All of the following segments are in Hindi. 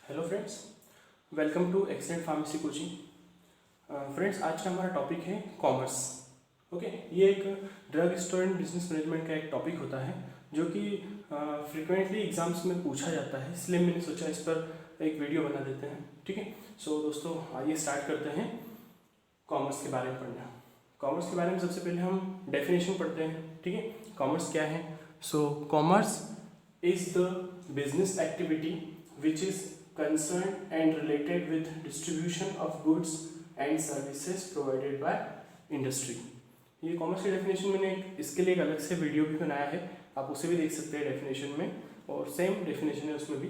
Hello friends, welcome to excellent pharmacy coaching. Friends, आज का हमारा टॉपिक है कॉमर्स। ओके, ये एक drug store and business management का एक टॉपिक होता है जो कि फ्रिक्वेंटली एग्जाम्स में पूछा जाता है, इसलिए मैंने सोचा इस पर एक वीडियो बना देते हैं। ठीक है, सो दोस्तों आइए स्टार्ट करते हैं कॉमर्स के बारे में पढ़ना। कॉमर्स के बारे में सबसे पहले हम डेफिनेशन पढ़ते हैं। ठीक है, कॉमर्स क्या है? सो commerce is the business activity which is concerned and related with distribution of goods and services provided by industry। ये कॉमर्स की डेफिनेशन मैंने इसके लिए एक अलग से वीडियो भी बनाया है, आप उसे भी देख सकते हैं डेफिनेशन में, और सेम डेफिनेशन है उसमें भी।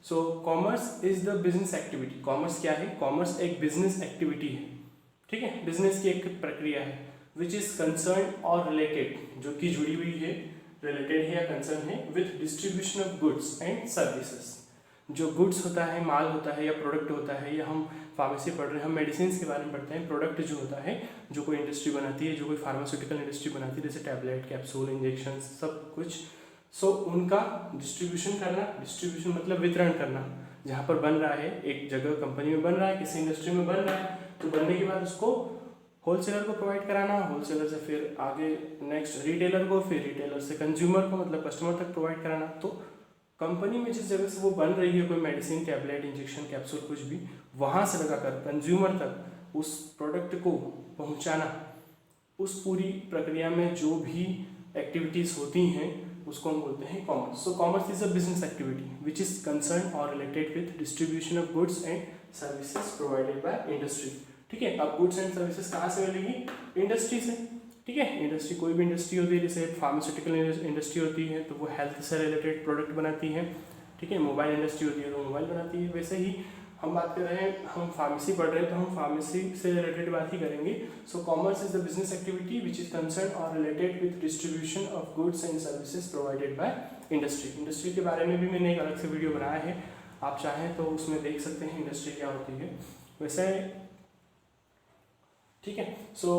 सो commerce is the business activity. Commerce क्या है? कॉमर्स एक बिजनेस एक्टिविटी है। ठीक है, बिजनेस की एक प्रक्रिया है विच इज कंसर्न और रिलेटेड, जो कि जुड़ी हुई है, रिलेटेड है या कंसर्न है with distribution of goods and services. जो गुड्स होता है, माल होता है या प्रोडक्ट होता है, या हम फार्मेसी पढ़ रहे हैं, हम मेडिसिन के बारे में पढ़ते हैं। प्रोडक्ट जो होता है, जो कोई इंडस्ट्री बनाती है, जो कोई फार्मास्यूटिकल इंडस्ट्री बनाती है, जैसे टैबलेट, कैप्सूल, इंजेक्शन, सब कुछ। सो उनका डिस्ट्रीब्यूशन करना, डिस्ट्रीब्यूशन मतलब वितरण करना। जहाँ पर बन रहा है, एक जगह कंपनी में बन रहा है, किसी इंडस्ट्री में बन रहा है, तो बनने के बाद उसको होलसेलर को प्रोवाइड कराना, होलसेलर से फिर आगे नेक्स्ट रिटेलर को, फिर रिटेलर से कंज्यूमर को, मतलब कस्टमर तक प्रोवाइड कराना। तो कंपनी में जिस जगह से वो बन रही है, कोई मेडिसिन, टैबलेट, इंजेक्शन, कैप्सूल, कुछ भी, वहाँ से लगाकर कंज्यूमर तक उस प्रोडक्ट को पहुँचाना, उस पूरी प्रक्रिया में जो भी एक्टिविटीज़ होती हैं उसको हम बोलते हैं commerce. So commerce is a business activity which is concern और related with distribution of goods and services provided by industry. ठीक है, अब गुड्स एंड सर्विसेज कहाँ से मिलेगी? इंडस्ट्री से। ठीक है, इंडस्ट्री कोई भी इंडस्ट्री होती है, जैसे फार्मास्यूटिकल इंडस्ट्री होती है तो वो हेल्थ से रिलेटेड प्रोडक्ट बनाती है। ठीक है, मोबाइल इंडस्ट्री होती है तो मोबाइल बनाती है। वैसे ही हम बात कर रहे हैं, हम फार्मेसी पढ़ रहे हैं तो हम फार्मेसी से रिलेटेड बात ही करेंगे। So commerce is the business activity which is concern और related with distribution of goods and services provided by industry. Industry के बारे में भी मैंने एक अलग से वीडियो बनाया है, आप चाहें तो उसमें देख सकते हैं इंडस्ट्री क्या होती है। वैसे ठीक है, सो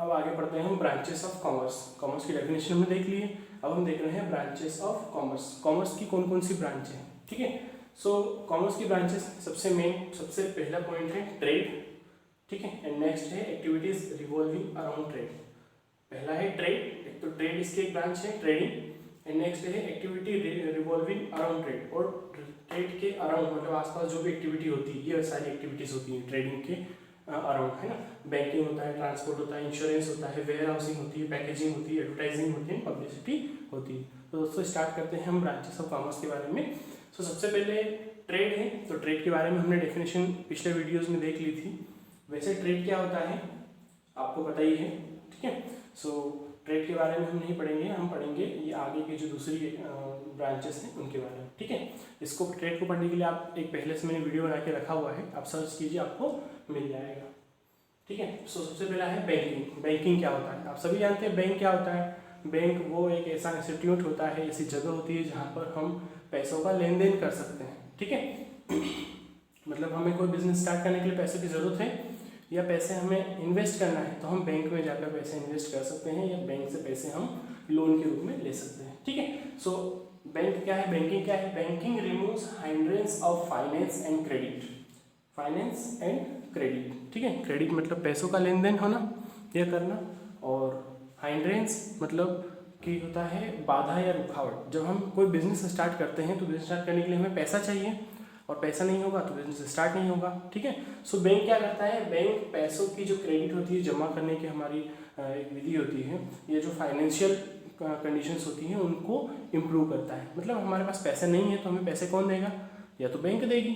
अब आगे पढ़ते हैं हम ब्रांचेस ऑफ कॉमर्स। कॉमर्स की डेफिनेशन में देख लिए, अब हम देख रहे हैं ब्रांचेस ऑफ कॉमर्स। कॉमर्स की कौन कौन सी ब्रांच है? ठीक है, सो कॉमर्स की ब्रांचेस सबसे पहला पॉइंट है ट्रेड। ठीक है, एंड नेक्स्ट है एक्टिविटीज रिवॉल्विंग अराउंड ट्रेड। पहला है ट्रेड, एक तो ट्रेड इसकी एक ब्रांच है, ट्रेडिंग, एंड नेक्स्ट है एक्टिविटी रिवॉल्विंग अराउंड ट्रेड। और ट्रेड के अराउंड मतलब आसपास जो भी एक्टिविटी होती है, ये सारी एक्टिविटीज होती हैं ट्रेडिंग के अराउंड, है ना। बैंकिंग होता है, ट्रांसपोर्ट होता है, इंश्योरेंस होता है, वेयर हाउसिंग होती है, पैकेजिंग होती है, एडवर्टाइजिंग होती है, पब्लिसिटी होती है। तो दोस्तों स्टार्ट करते हैं हम ब्रांचेस ऑफ कॉमर्स के बारे में। सो सबसे पहले ट्रेड है, तो ट्रेड के बारे में हमने डेफिनेशन पिछले वीडियोस में देख ली थी। वैसे ट्रेड क्या होता है आपको पता ही है। ठीक है, सो ट्रेड के बारे में हम नहीं पढ़ेंगे, हम पढ़ेंगे ये आगे की जो दूसरी ब्रांचेस हैं उनके बारे में। ठीक है, इसको ट्रेड को पढ़ने के लिए आप एक पहले से मैंने वीडियो बना के रखा हुआ है, आप सर्च कीजिए, आपको मिल जाएगा। ठीक है, सो सबसे पहला है बैंकिंग। बैंकिंग क्या होता है? आप सभी जानते हैं बैंक क्या होता है। बैंक वो एक ऐसा इंस्टीट्यूट होता है, ऐसी जगह होती है जहाँ पर हम पैसों का लेन देन कर सकते हैं। ठीक है मतलब हमें कोई बिजनेस स्टार्ट करने के लिए पैसे की ज़रूरत है या पैसे हमें इन्वेस्ट करना है, तो हम बैंक में जाकर पैसे इन्वेस्ट कर सकते हैं, या बैंक से पैसे हम लोन के रूप में ले सकते हैं। ठीक है, सो बैंक क्या है, बैंकिंग क्या है? Banking removes hindrance of finance and credit. Finance and credit, ठीक है, क्रेडिट मतलब पैसों का लेन देन होना या करना, और हाइंड्रेंस मतलब कि होता है बाधा या रुकावट। जब हम कोई बिजनेस स्टार्ट करते हैं तो बिजनेस स्टार्ट करने के लिए हमें पैसा चाहिए, और पैसा नहीं होगा तो बिजनेस स्टार्ट नहीं होगा। ठीक है, सो बैंक क्या करता है? बैंक पैसों की जो क्रेडिट होती है, जमा करने की हमारी एक विधि होती है, ये जो फाइनेंशियल कंडीशंस होती हैं उनको इम्प्रूव करता है। मतलब हमारे पास पैसे नहीं है तो हमें पैसे कौन देगा? या तो बैंक देगी,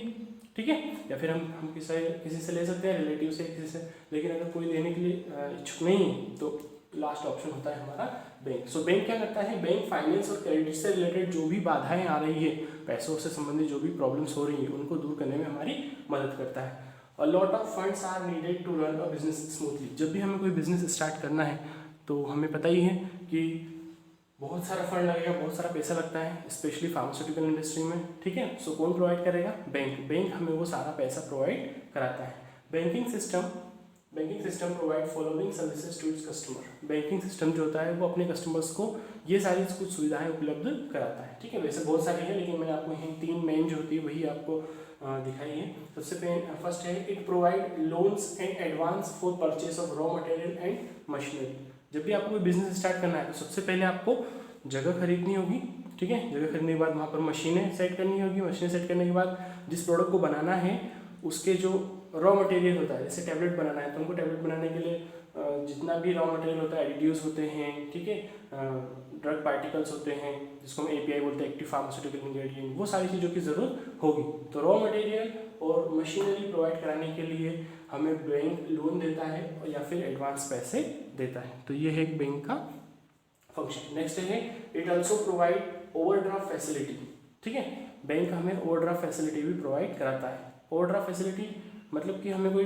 ठीक है, या फिर हम किसी से ले सकते हैं, रिलेटिव से, किसी से। लेकिन अगर कोई देने के लिए इच्छुक नहीं है तो लास्ट ऑप्शन होता है हमारा बैंक। सो बैंक क्या करता है? बैंक फाइनेंस और क्रेडिट से रिलेटेड जो भी बाधाएं आ रही है, पैसों से संबंधित जो भी प्रॉब्लम्स हो रही है, उनको दूर करने में हमारी मदद करता है। A lot of funds are needed to run a business smoothly. जब भी हमें कोई बिजनेस स्टार्ट करना है तो हमें पता ही है कि बहुत सारा फंड लगेगा, बहुत सारा पैसा लगता है, स्पेशली फार्मास्यूटिकल इंडस्ट्री में। ठीक है, सो कौन प्रोवाइड करेगा? बैंक। बैंक हमें वो सारा पैसा प्रोवाइड कराता है। Banking system banking system provide following services to its customer. Banking system जो होता है वो अपने कस्टमर्स को ये सारी कुछ सुविधाएं उपलब्ध कराता है। ठीक है, वैसे बहुत सारी है लेकिन मैंने आपको यही 3 मेन जो होती है वही आपको दिखाई है। सबसे फर्स्ट है it provide loans and advance for purchase of raw material and machinery. जब भी आपको कोई बिजनेस स्टार्ट करना है तो सबसे पहले आपको जगह खरीदनी होगी। ठीक है, जगह खरीदने के बाद वहाँ पर मशीनें सेट करनी होगी। मशीनें सेट करने के बाद जिस प्रोडक्ट को बनाना है उसके जो रॉ मटेरियल होता है, जैसे टैबलेट बनाना है तो उनको टैबलेट बनाने के लिए जितना भी रॉ मटेरियल होता है, एडिटिव्स होते हैं, ठीक है, ड्रग पार्टिकल्स होते हैं जिसको हम एपीआई बोलते हैं, एक्टिव फार्मास्यूटिकल इंग्रेडिएंट, वो सारी चीज़ों की ज़रूरत होगी। तो रॉ मटेरियल और मशीनरी प्रोवाइड कराने के लिए हमें बैंक लोन देता है या फिर एडवांस पैसे देता है। तो ये है एक बैंक का फंक्शन। नेक्स्ट है it also provide overdraft facility. ठीक है, बैंक हमें ओवरड्राफ्ट फैसिलिटी भी प्रोवाइड कराता है। ओवरड्राफ्ट फैसिलिटी मतलब कि हमें कोई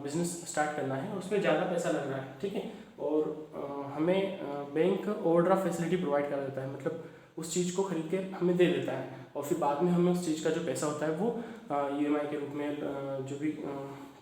बिजनेस स्टार्ट करना है और उसमें ज़्यादा पैसा लग रहा है, ठीक है, और हमें बैंक ओवरड्राफ्ट फैसिलिटी प्रोवाइड करा देता है, मतलब उस चीज़ को खरीद के हमें दे देता है और फिर बाद में हमें उस चीज़ का जो पैसा होता है वो ईएमआई के रूप में जो भी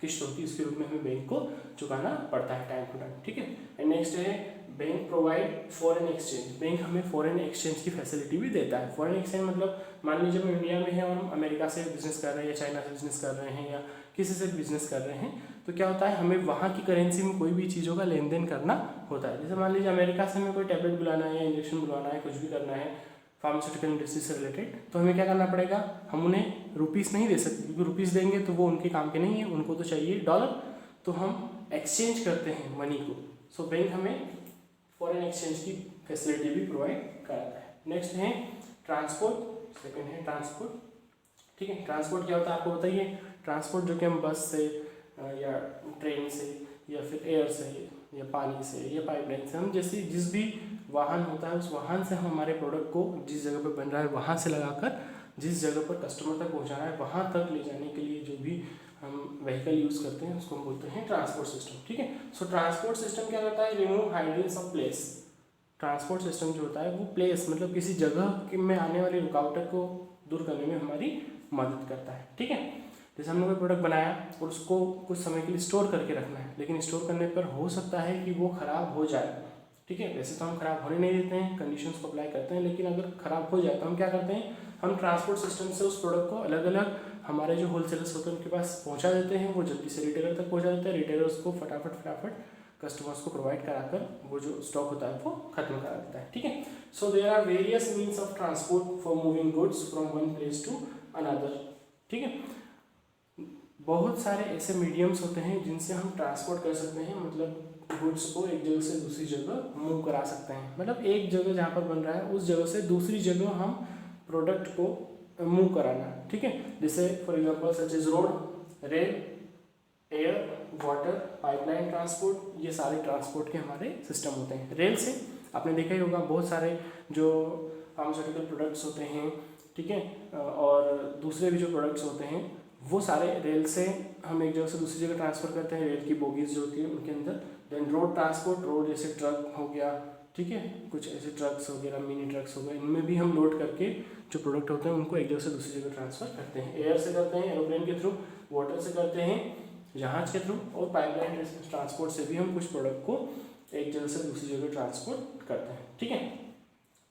किस्त होती है उसके रूप में हमें बैंक को चुकाना पड़ता है टाइम टू टाइम। ठीक है, एंड नेक्स्ट है bank provide foreign exchange. Bank हमें फॉरेन एक्सचेंज की फैसिलिटी भी देता है। फॉरेन एक्सचेंज मतलब मान लीजिए हम इंडिया में हैं और हम अमेरिका से बिजनेस कर रहे हैं या चाइना से बिजनेस कर रहे हैं या किसी से बिजनेस कर रहे हैं, तो क्या होता है हमें वहाँ की करेंसी में कोई भी चीज़ों का लेन देन करना होता है। जैसे मान लीजिए अमेरिका से हमें कोई टैबलेट बुलाना है या इंजेक्शन बुलाना है, कुछ भी करना है फार्मास्यूटिकल इंडस्ट्री से रिलेटेड, तो हमें क्या करना पड़ेगा, हम उन्हें रुपीज़ नहीं दे सकते क्योंकि रुपीज़ देंगे तो वो उनके काम के नहीं है, उनको तो चाहिए डॉलर, तो हम एक्सचेंज करते हैं मनी को। सो बैंक हमें फॉरेन एक्सचेंज की फैसिलिटी भी प्रोवाइड कराता है। नेक्स्ट है ट्रांसपोर्ट, सेकंड है ट्रांसपोर्ट। ठीक है, ट्रांसपोर्ट क्या होता है आपको बताइए। ट्रांसपोर्ट जो कि हम बस से या ट्रेन से या फिर एयर से या पानी से या पाइपलाइन से, हम जैसे जिस भी वाहन होता है उस वाहन से हम हमारे प्रोडक्ट को जिस जगह पर बन रहा है वहाँ से लगाकर जिस जगह पर कस्टमर तक पहुँचाना है वहाँ तक ले जाने के लिए जो भी हम व्हीकल यूज़ करते हैं उसको हम बोलते हैं ट्रांसपोर्ट सिस्टम। ठीक है, सो ट्रांसपोर्ट सिस्टम क्या करता है, remove hindrance of place. Transport system जो होता है वो प्लेस मतलब किसी जगह में आने वाली रुकावट को दूर करने में हमारी मदद करता है। ठीक है, जैसे हमने कोई प्रोडक्ट बनाया और उसको कुछ समय के लिए स्टोर करके रखना है, लेकिन स्टोर करने पर हो सकता है कि वो ख़राब हो जाए। ठीक है, वैसे तो हम ख़राब होने नहीं देते हैं, कंडीशंस को अप्लाई करते हैं, लेकिन अगर ख़राब हो जाए तो हम क्या करते हैं, हम ट्रांसपोर्ट सिस्टम से उस प्रोडक्ट को अलग अलग हमारे जो होलसेलर्स होते हैं उनके पास पहुंचा देते हैं, वो जल्दी से रिटेलर तक पहुंचा देते हैं, रिटेलर्स को फटाफट कस्टमर्स को प्रोवाइड कराकर वो जो स्टॉक होता है वो खत्म करा देता है। ठीक है, so there are various means of transport for moving goods from one place to another. ठीक है, बहुत सारे ऐसे मीडियम्स होते हैं जिनसे हम ट्रांसपोर्ट कर सकते हैं, मतलब गुड्स को एक जगह से दूसरी जगह मूव करा सकते हैं। मतलब एक जगह जहाँ पर बन रहा है उस जगह से दूसरी जगह हम प्रोडक्ट को मूव कराना। ठीक है, जैसे for example such is road, rail, air, water, pipeline transport, ये सारे ट्रांसपोर्ट के हमारे सिस्टम होते हैं। रेल से आपने देखा ही होगा बहुत सारे जो फार्मास्यूटिकल प्रोडक्ट्स होते हैं, ठीक है, और दूसरे भी जो प्रोडक्ट्स होते हैं वो सारे रेल से हम एक जगह से दूसरी जगह ट्रांसफ़र करते हैं, रेल की बोगीज जो होती है उनके अंदर। देन रोड ट्रांसपोर्ट, रोड जैसे ट्रक हो गया, ठीक है, कुछ ऐसे ट्रक्स वगैरह मिनी ट्रक्स हो गए, इनमें भी हम लोड करके जो प्रोडक्ट होते हैं उनको एक जगह से दूसरी जगह ट्रांसफ़र करते हैं। एयर से करते हैं एरोप्लेन के थ्रू, वाटर से करते हैं जहाज के थ्रू, और पाइपलाइन ट्रांसपोर्ट से भी हम कुछ प्रोडक्ट को एक जगह से दूसरी जगह ट्रांसपोर्ट करते हैं। ठीक है,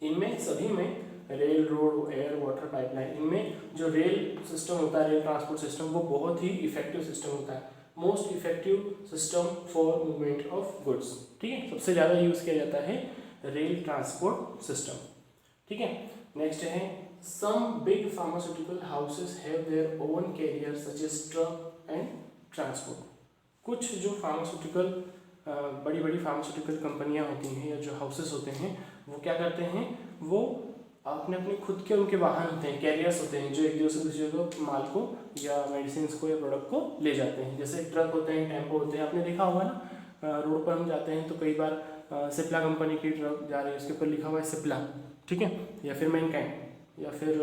इनमें सभी में rail, road, air, water, pipeline, इनमें जो रेल सिस्टम होता है, रेल ट्रांसपोर्ट सिस्टम, वो बहुत ही इफेक्टिव सिस्टम होता है, most effective system for movement of goods. ठीक है, सबसे ज़्यादा यूज़ किया जाता है रेल ट्रांसपोर्ट सिस्टम। ठीक है, नेक्स्ट है some big pharmaceutical houses have their own carrier such as truck and transport. कुछ जो फार्मास्यूटिकल बड़ी बड़ी फार्मास्यूटिकल कंपनियां होती हैं या जो हाउसेस होते हैं वो क्या करते हैं, वो अपने अपने खुद के उनके वाहन होते हैं, कैरियर्स होते हैं जो एक जगह से दूसरी जगह माल को या मेडिसिन को या प्रोडक्ट को ले जाते हैं। जैसे ट्रक होते हैं, टेम्पो होते हैं, आपने देखा होगा ना, रोड पर हम जाते हैं तो कई बार सिप्ला कंपनी की ट्रक जा रही है, उसके ऊपर लिखा हुआ है सिप्ला, ठीक है, या फिर मैनकाइंड या फिर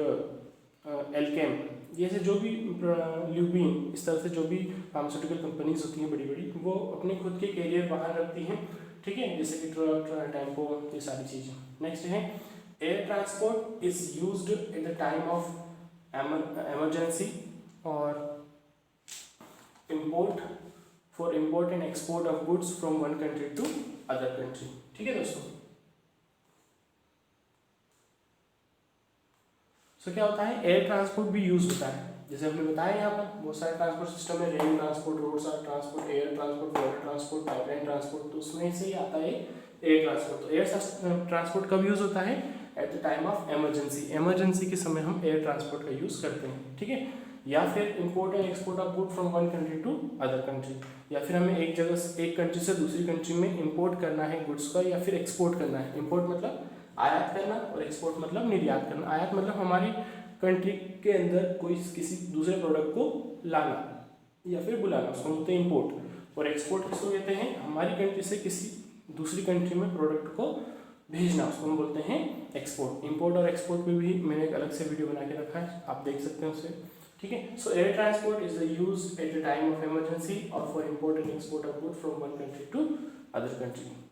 एल्केम, ये से जो भी ल्यूबिन, इस तरह से जो भी फार्मास्यूटिकल कंपनीज होती हैं बड़ी बड़ी, वो अपने खुद के कैरियर बाहर रखती हैं। ठीक है, जैसे कि ट्रक, टेम्पो, ये सारी चीज़ें। नेक्स्ट है air transport is used at the time of emergency or import for import and export of goods from one country to other country. ठीक है दोस्तों। सो क्या होता है, एयर ट्रांसपोर्ट भी यूज होता है, जैसे हमने बताया यहाँ पर बहुत सारे ट्रांसपोर्ट सिस्टम है, rail transport, road transport, air transport, water transport, pipeline transport, तो उसमें से ही आता है एयर ट्रांसपोर्ट। तो एयर ट्रांसपोर्ट कब यूज होता है, eight the time of emergency, emergency के समय हम एयर ट्रांसपोर्ट का यूज करते हैं। ठीक है, या फिर import and export of good from one country to other country, या फिर हमें एक जगह से एक कंट्री से दूसरी कंट्री में इंपोर्ट करना है गुड्स का, या फिर एक्सपोर्ट करना है। इंपोर्ट मतलब आयात करना और एक्सपोर्ट मतलब निर्यात करना। आयात मतलब हमारी कंट्री के अंदर कोई किसी दूसरे प्रोडक्ट को लाना या फिर बुलाना, उसको बोलते हैं इंपोर्ट। और एक्सपोर्ट किसको कहते हैं, हमारी कंट्री से किसी दूसरी कंट्री में प्रोडक्ट को भेजना, उसको हम बोलते हैं एक्सपोर्ट। इंपोर्ट और एक्सपोर्ट पे भी मैंने एक अलग से वीडियो बना के रखा है, आप देख सकते हैं उसे। ठीक है, so air transport is the use at the time of emergency और for import and export of good from one country to other country.